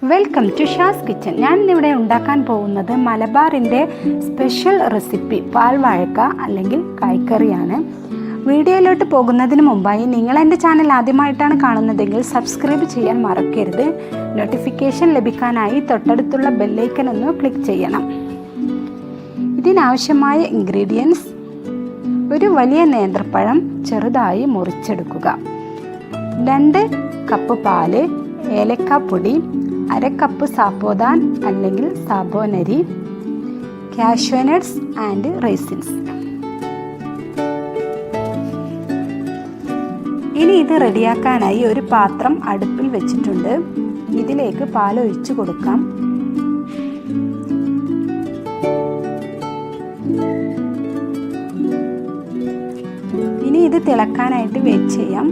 Welcome to Shaz kitchen. ഞാൻ ഇന്നിവിടെ ഉണ്ടാക്കാൻ പോകുന്നത് മലബാറിൻ്റെ സ്പെഷ്യൽ റെസിപ്പി പാൽവാഴക്ക അല്ലെങ്കിൽ കായ്ക്കറിയാണ്. വീഡിയോയിലോട്ട് പോകുന്നതിന് മുമ്പായി നിങ്ങൾ എൻ്റെ ചാനൽ ആദ്യമായിട്ടാണ് കാണുന്നതെങ്കിൽ സബ്സ്ക്രൈബ് ചെയ്യാൻ മറക്കരുത്. നോട്ടിഫിക്കേഷൻ ലഭിക്കാനായി തൊട്ടടുത്തുള്ള ബെല്ലൈക്കൺ ഒന്ന് ക്ലിക്ക് ചെയ്യണം. ഇതിനാവശ്യമായ ഇൻഗ്രീഡിയൻസ്: ഒരു വലിയ നേന്ത്രപ്പഴം ചെറുതായി മുറിച്ചെടുക്കുക, 2 കപ്പ് പാല്, ഏലക്കാപ്പൊടി, 1/2 കപ്പ് സാബോദാൻ അല്ലെങ്കിൽ സാബോനരി, കാഷ്യൂ നട്ട്സ് ആൻഡ് റൈസിൻസ്. ഇനി ഇത് റെഡിയാക്കാനായി ഒരു പാത്രം അടുപ്പിൽ വെച്ചിട്ടുണ്ട്. ഇതിലേക്ക് പാൽ ഒഴിച്ചു കൊടുക്കാം. ഇനി ഇത് തിളക്കാനായിട്ട് വെയിറ്റ് ചെയ്യാം.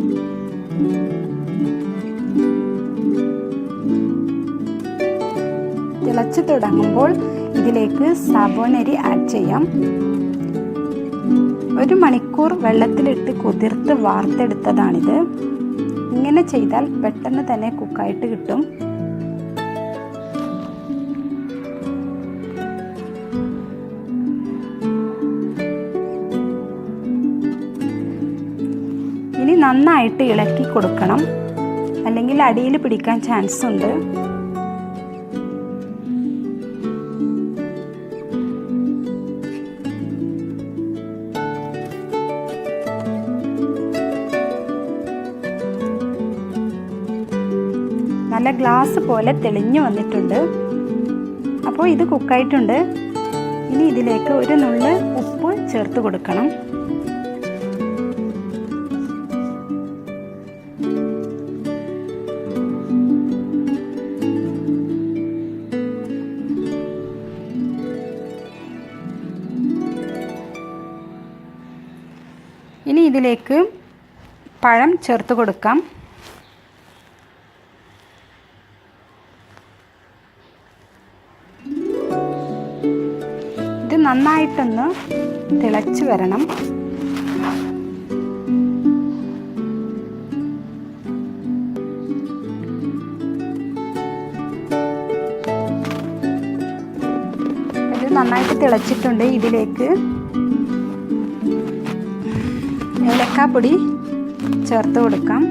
തിളച്ച് തുടങ്ങുമ്പോൾ ഇതിലേക്ക് സാബോനരി ആഡ് ചെയ്യാം. 1 മണിക്കൂർ വെള്ളത്തിലിട്ട് കുതിർത്ത് വാർത്തെടുത്തതാണിത്. ഇങ്ങനെ ചെയ്താൽ പെട്ടെന്ന് തന്നെ കുക്കായിട്ട് കിട്ടും. ഇനി നന്നായിട്ട് ഇളക്കി കൊടുക്കണം, അല്ലെങ്കിൽ അടിയിൽ പിടിക്കാൻ ചാൻസ് ഉണ്ട്. നല്ല ഗ്ലാസ് പോലെ തെളിഞ്ഞു വന്നിട്ടുണ്ട്. അപ്പോൾ ഇത് കുക്കായിട്ടുണ്ട്. ഇനി ഇതിലേക്ക് ഒരു നുള്ള് ഉപ്പ് ചേർത്ത് കൊടുക്കണം. ഇനി ഇതിലേക്ക് പഴം ചേർത്ത് കൊടുക്കാം. ഇത് നന്നായിട്ടൊന്ന് തിളച്ച് വരണം. ഇത് നന്നായിട്ട് തിളച്ചിട്ടുണ്ട്. ഇതിലേക്ക് ഏലക്കാപ്പൊടി ചേർത്ത് കൊടുക്കാം.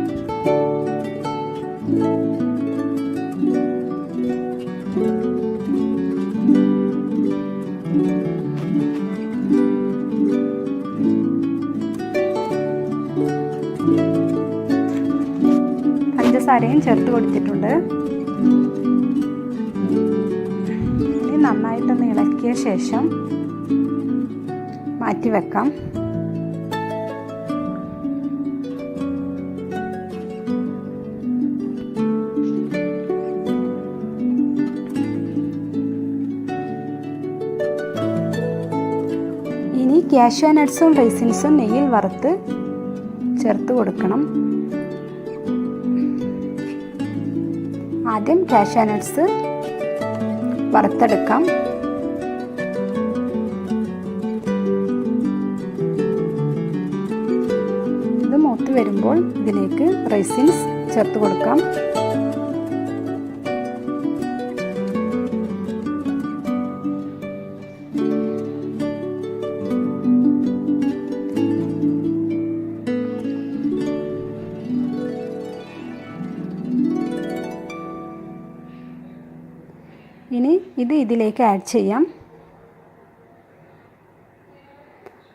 പഞ്ചസാരയും ചേർത്ത് കൊടുത്തിട്ടുണ്ട്. ഇനി നന്നായിട്ടൊന്ന് ഇളക്കിയ ശേഷം മാറ്റി വെക്കാം. ഇനി കാഷ്യൂ നട്ട്സും റൈസിൻസും നെയ്യിൽ വറുത്ത് ചേർത്ത് കൊടുക്കണം. ആദ്യം കാഷ്യൂ നട്ട്സ് വറുത്തെടുക്കാം. ഇത് മൂത്ത് വരുമ്പോൾ ഇതിലേക്ക് റൈസിൻസ് ചേർത്ത് കൊടുക്കാം. ഇനി ഇത് ഇതിലേക്ക് ആഡ് ചെയ്യാം.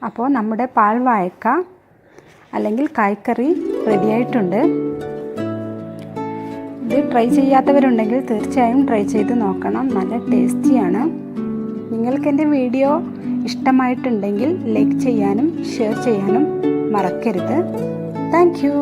അപ്പോൾ നമ്മുടെ പാൽവാഴക്ക അല്ലെങ്കിൽ കായ്ക്കറി റെഡിയായിട്ടുണ്ട്. ഇത് ട്രൈ ചെയ്യാത്തവരുണ്ടെങ്കിൽ തീർച്ചയായും ട്രൈ ചെയ്ത് നോക്കണം. നല്ല ടേസ്റ്റിയാണ്. നിങ്ങൾക്ക് എൻ്റെ വീഡിയോ ഇഷ്ടമായിട്ടുണ്ടെങ്കിൽ ലൈക്ക് ചെയ്യാനും ഷെയർ ചെയ്യാനും മറക്കരുത്. Thank you.